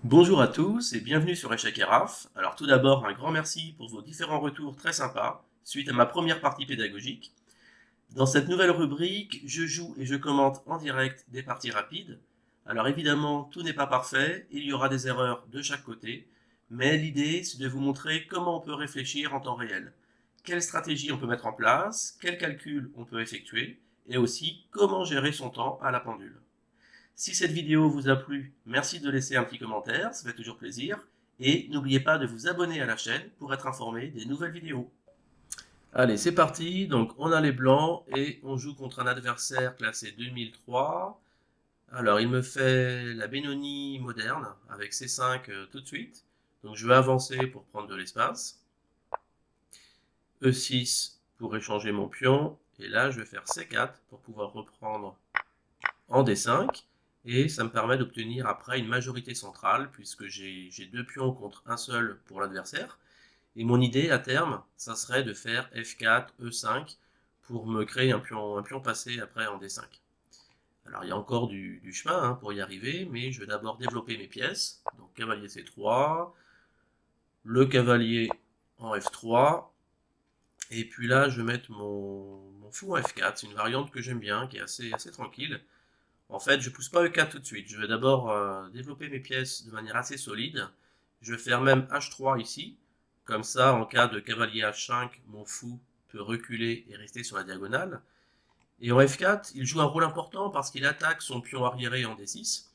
Bonjour à tous et bienvenue sur Échec et Raf. Alors tout d'abord, un grand merci pour vos différents retours très sympas suite à ma première partie pédagogique. Dans cette nouvelle rubrique, je joue et je commente en direct des parties rapides. Alors évidemment, tout n'est pas parfait, il y aura des erreurs de chaque côté, mais l'idée c'est de vous montrer comment on peut réfléchir en temps réel, quelles stratégies on peut mettre en place, quels calculs on peut effectuer, et aussi comment gérer son temps à la pendule. Si cette vidéo vous a plu, merci de laisser un petit commentaire, ça fait toujours plaisir. Et n'oubliez pas de vous abonner à la chaîne pour être informé des nouvelles vidéos. Allez, c'est parti. Donc, on a les blancs et on joue contre un adversaire classé 2003. Alors, il me fait la Benoni moderne avec C5 tout de suite. Donc, je vais avancer pour prendre de l'espace. E6 pour échanger mon pion. Et là, je vais faire C4 pour pouvoir reprendre en D5. Et ça me permet d'obtenir après une majorité centrale, puisque j'ai deux pions contre un seul pour l'adversaire. Et mon idée à terme, ça serait de faire F4, E5 pour me créer un pion passé après en D5. Alors il y a encore du chemin pour y arriver, mais je vais d'abord développer mes pièces. Donc cavalier C3, le cavalier en F3, et puis là je vais mettre mon fou en F4. C'est une variante que j'aime bien, qui est assez tranquille. En fait, je pousse pas E4 tout de suite. Je vais d'abord développer mes pièces de manière assez solide. Je vais faire même H3 ici. Comme ça, en cas de cavalier H5, mon fou peut reculer et rester sur la diagonale. Et en F4, il joue un rôle important parce qu'il attaque son pion arriéré en D6.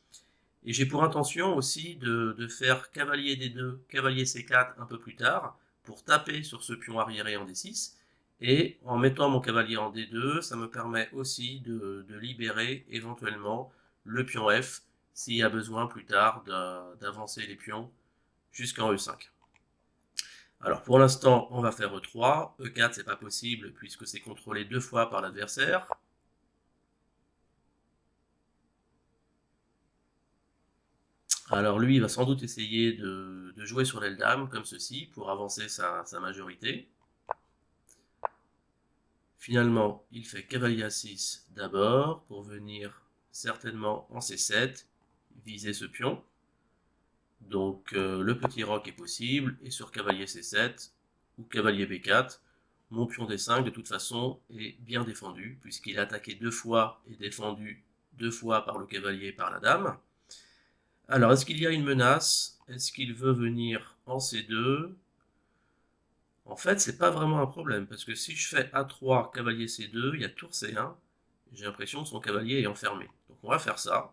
Et j'ai pour intention aussi de faire cavalier D2, cavalier C4 un peu plus tard, pour taper sur ce pion arriéré en D6. Et en mettant mon cavalier en D2, ça me permet aussi de libérer éventuellement le pion F s'il y a besoin plus tard d'avancer les pions jusqu'en E5. Alors pour l'instant, on va faire E3. E4, c'est pas possible puisque c'est contrôlé deux fois par l'adversaire. Alors lui, il va sans doute essayer de jouer sur l'aile dame, comme ceci, pour avancer sa majorité. Finalement, il fait cavalier A6 d'abord, pour venir certainement en C7, viser ce pion. Donc le petit roc est possible, et sur cavalier C7 ou cavalier B4, mon pion D5 de toute façon est bien défendu, puisqu'il a attaqué deux fois et défendu deux fois par le cavalier et par la dame. Alors, est-ce qu'il y a une menace? Est-ce qu'il veut venir en C2? En fait, c'est pas vraiment un problème, parce que si je fais A3, cavalier C2, il y a tour C1, j'ai l'impression que son cavalier est enfermé. Donc on va faire ça,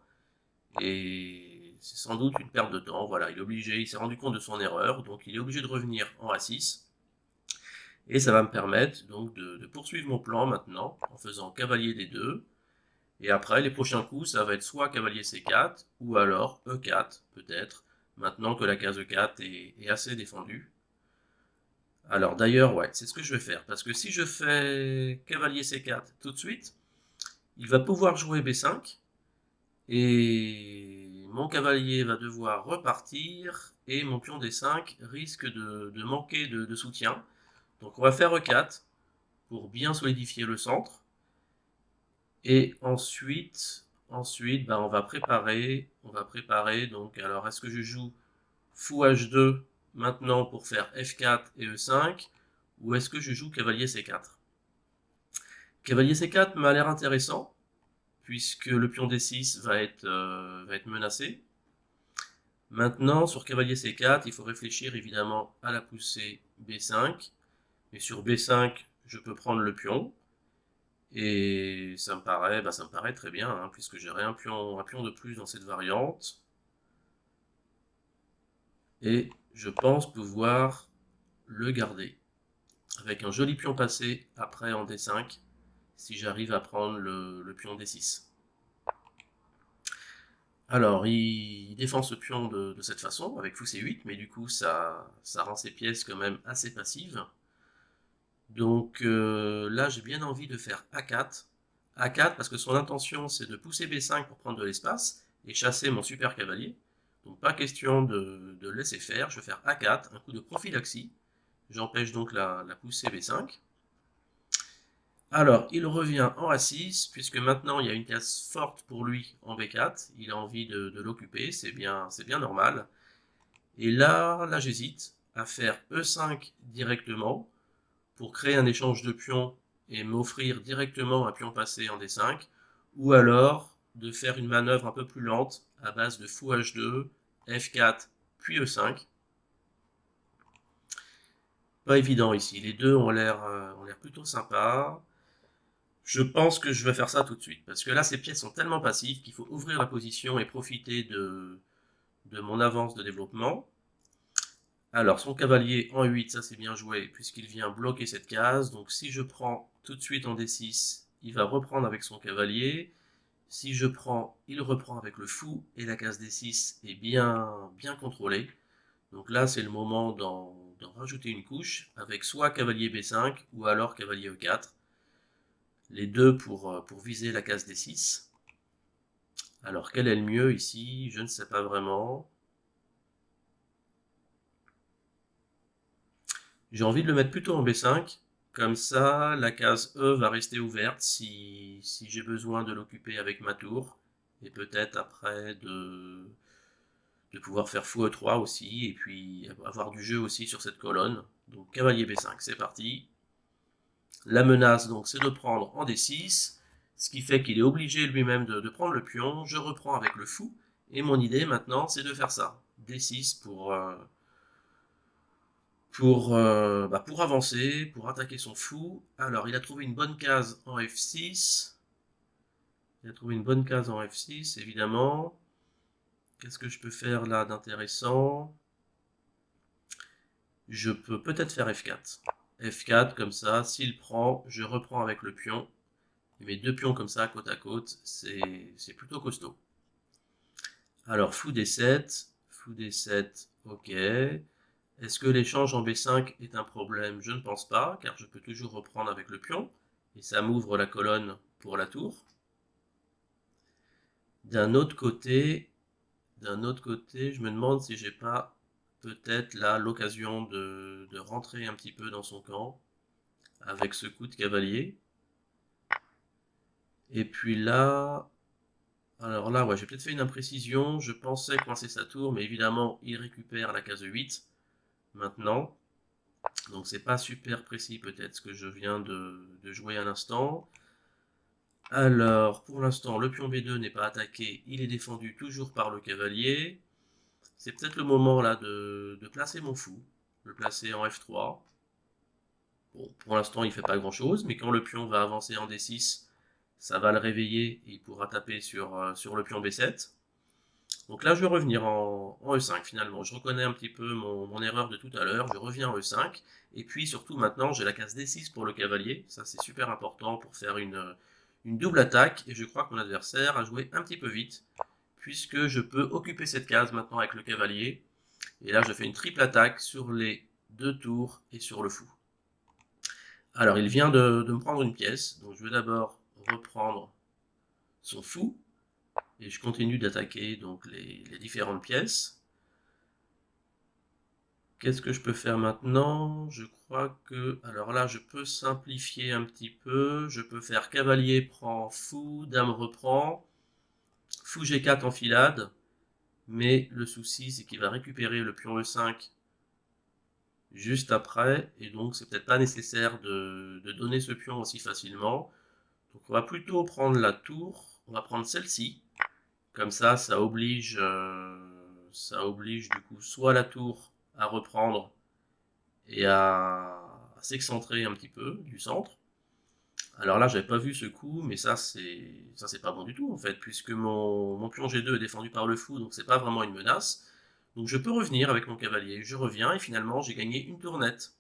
et c'est sans doute une perte de temps. Voilà, il est obligé, il s'est rendu compte de son erreur, donc il est obligé de revenir en A6, et ça va me permettre donc de poursuivre mon plan maintenant, en faisant cavalier D2, et après, les prochains coups, ça va être soit cavalier C4, ou alors E4, peut-être, maintenant que la case E4 est assez défendue. Alors d'ailleurs, ouais, c'est ce que je vais faire, parce que si je fais cavalier C4 tout de suite, il va pouvoir jouer B5, et mon cavalier va devoir repartir, et mon pion D5 risque de manquer de soutien. Donc on va faire E4, pour bien solidifier le centre, et ensuite on va préparer, donc alors est-ce que je joue fou H2 maintenant pour faire F4 et E5, ou est-ce que je joue cavalier C4? Cavalier C4 m'a l'air intéressant, puisque le pion D6 va être menacé. Maintenant, sur cavalier C4, il faut réfléchir évidemment à la poussée B5, mais sur B5, je peux prendre le pion, et ça me paraît très bien, puisque j'aurai un pion de plus dans cette variante, et je pense pouvoir le garder, avec un joli pion passé après en D5, si j'arrive à prendre le pion D6. Alors, il défend ce pion de cette façon, avec fou C8, mais du coup, ça rend ses pièces quand même assez passives. Donc là, j'ai bien envie de faire A4. A4 parce que son intention, c'est de pousser B5 pour prendre de l'espace et chasser mon super cavalier. Donc pas question de laisser faire, je vais faire A4, un coup de prophylaxie. J'empêche donc la poussée B5. Alors, il revient en A6, puisque maintenant il y a une case forte pour lui en B4. Il a envie de l'occuper, c'est bien normal. Et là j'hésite à faire E5 directement pour créer un échange de pions et m'offrir directement un pion passé en D5, ou alors de faire une manœuvre un peu plus lente à base de fou H2, F4, puis E5. Pas évident ici, les deux ont l'air plutôt sympas. Je pense que je vais faire ça tout de suite, parce que là ces pièces sont tellement passives qu'il faut ouvrir la position et profiter de mon avance de développement. Alors son cavalier en 8, ça c'est bien joué, puisqu'il vient bloquer cette case, donc si je prends tout de suite en D6, il va reprendre avec son cavalier. Si je prends, il reprend avec le fou, et la case D6 est bien contrôlée. Donc là, c'est le moment d'en rajouter une couche, avec soit cavalier B5, ou alors cavalier E4. Les deux pour viser la case D6. Alors, quel est le mieux ici? Je ne sais pas vraiment. J'ai envie de le mettre plutôt en B5. Comme ça, la case E va rester ouverte si j'ai besoin de l'occuper avec ma tour. Et peut-être après de pouvoir faire fou E3 aussi, et puis avoir du jeu aussi sur cette colonne. Donc cavalier B5, c'est parti. La menace, donc, c'est de prendre en D6, ce qui fait qu'il est obligé lui-même de prendre le pion. Je reprends avec le fou, et mon idée maintenant, c'est de faire ça. D6 pour avancer, pour attaquer son fou. Alors, il a trouvé une bonne case en F6. Il a trouvé une bonne case en F6, évidemment. Qu'est-ce que je peux faire là d'intéressant? Je peux peut-être faire F4. F4, comme ça, s'il prend, je reprends avec le pion. Et mes deux pions comme ça, côte à côte, c'est plutôt costaud. Alors, fou D7, ok. Est-ce que l'échange en B5 est un problème? Je ne pense pas, car je peux toujours reprendre avec le pion, et ça m'ouvre la colonne pour la tour. D'un autre côté, je me demande si j'ai pas peut-être là l'occasion de rentrer un petit peu dans son camp, avec ce coup de cavalier. Et puis là, alors là, ouais, j'ai peut-être fait une imprécision. Je pensais coincer sa tour, mais évidemment, il récupère la case 8 maintenant. Donc c'est pas super précis peut-être ce que je viens de jouer à l'instant. Alors, pour l'instant, le pion B2 n'est pas attaqué. Il est défendu toujours par le cavalier. C'est peut-être le moment là de placer mon fou. Le placer en F3. Bon, pour l'instant, il ne fait pas grand-chose, mais quand le pion va avancer en D6, ça va le réveiller et il pourra taper sur le pion B7. Donc là, je vais revenir en E5 finalement. Je reconnais un petit peu mon erreur de tout à l'heure. Je reviens en E5. Et puis surtout maintenant, j'ai la case D6 pour le cavalier. Ça, c'est super important pour faire une double attaque. Et je crois que mon adversaire a joué un petit peu vite, puisque je peux occuper cette case maintenant avec le cavalier. Et là, je fais une triple attaque sur les deux tours et sur le fou. Alors, il vient de me prendre une pièce. Donc, je vais d'abord reprendre son fou. Et je continue d'attaquer donc les différentes pièces. Qu'est-ce que je peux faire maintenant? Je crois que... Alors là, je peux simplifier un petit peu. Je peux faire cavalier prend fou, dame reprend, fou G4 enfilade. Mais le souci, c'est qu'il va récupérer le pion E5 juste après. Et donc, c'est peut-être pas nécessaire de donner ce pion aussi facilement. Donc, on va plutôt prendre la tour. On va prendre celle-ci. Comme ça oblige du coup soit la tour à reprendre et à s'excentrer un petit peu du centre. Alors là, j'avais pas vu ce coup, mais ça c'est pas bon du tout en fait, puisque mon pion G2 est défendu par le fou, donc c'est pas vraiment une menace. Donc je peux revenir avec mon cavalier. Je reviens et finalement j'ai gagné une tournette.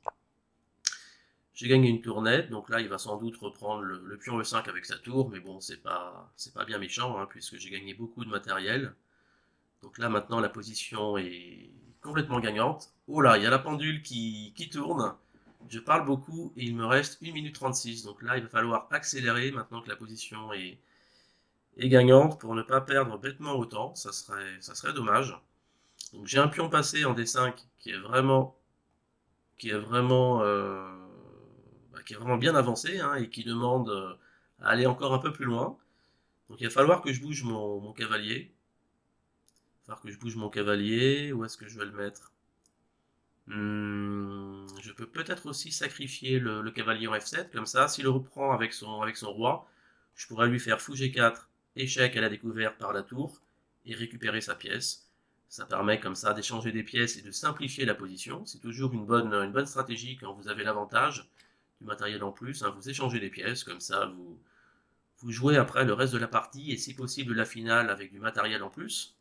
J'ai gagné une tournette, donc là il va sans doute reprendre le pion E5 avec sa tour, mais bon, c'est pas bien méchant, hein, puisque j'ai gagné beaucoup de matériel. Donc là maintenant la position est complètement gagnante. Oh là, il y a la pendule qui tourne. Je parle beaucoup et il me reste 1 minute 36. Donc là il va falloir accélérer maintenant que la position est gagnante pour ne pas perdre bêtement autant. Ça serait dommage. Donc j'ai un pion passé en D5 qui est vraiment, qui est vraiment bien avancé, hein, et qui demande à aller encore un peu plus loin. Donc il va falloir que je bouge mon cavalier. Il falloir que je bouge mon cavalier. Où est-ce que je vais le mettre? Je peux peut-être aussi sacrifier le cavalier en F7, comme ça, s'il reprend avec son roi, je pourrais lui faire fou G4, échec à la découverte par la tour, et récupérer sa pièce. Ça permet comme ça d'échanger des pièces et de simplifier la position. C'est toujours une bonne stratégie quand vous avez l'avantage du matériel en plus, hein. Vous échangez des pièces, comme ça vous jouez après le reste de la partie, et si possible la finale avec du matériel en plus.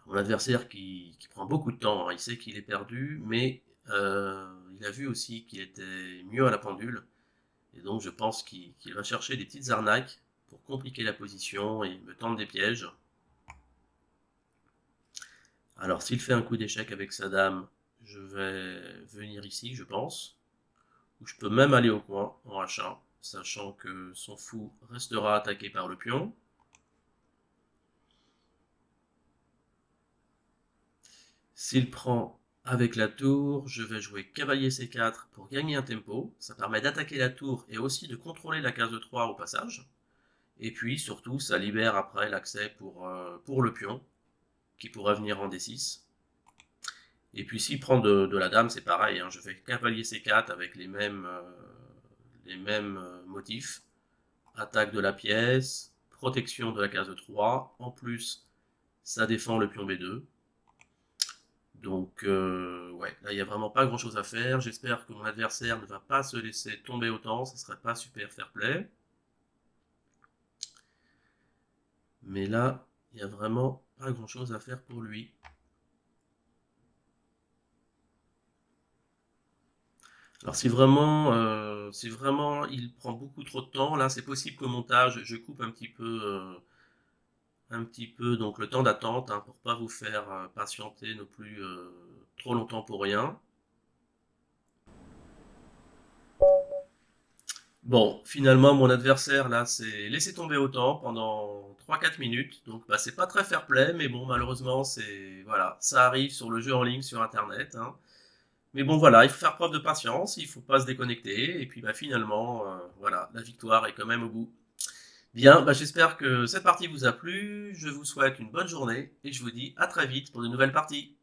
Mon adversaire qui prend beaucoup de temps, hein. Il sait qu'il est perdu, mais il a vu aussi qu'il était mieux à la pendule, et donc je pense qu'il va chercher des petites arnaques pour compliquer la position et me tendre des pièges. Alors s'il fait un coup d'échec avec sa dame, je vais venir ici, je pense, ou je peux même aller au coin en H1, sachant que son fou restera attaqué par le pion. S'il prend avec la tour, je vais jouer cavalier C4 pour gagner un tempo. Ça permet d'attaquer la tour et aussi de contrôler la case de 3 au passage. Et puis surtout, ça libère après l'accès pour le pion, qui pourrait venir en D6. Et puis s'il prend de la dame, c'est pareil, hein. Je fais cavalier C4 avec les mêmes motifs. Attaque de la pièce, protection de la case de 3. En plus, ça défend le pion B2. Donc, ouais, là, il n'y a vraiment pas grand-chose à faire. J'espère que mon adversaire ne va pas se laisser tomber autant. Ce ne serait pas super fair-play. Mais là, il n'y a vraiment pas grand-chose à faire pour lui. Alors, si vraiment il prend beaucoup trop de temps, là, c'est possible qu'au montage, je coupe un petit peu donc le temps d'attente, hein, pour pas vous faire patienter non plus trop longtemps pour rien. Bon, finalement, mon adversaire, là, s'est laissé tomber autant pendant 3-4 minutes. Donc, bah, c'est pas très fair-play, mais bon, malheureusement, voilà, ça arrive sur le jeu en ligne sur Internet, hein. Mais bon, voilà, il faut faire preuve de patience, il faut pas se déconnecter. Et puis, bah, finalement, voilà, la victoire est quand même au bout. Bien, bah, j'espère que cette partie vous a plu. Je vous souhaite une bonne journée et je vous dis à très vite pour de nouvelles parties.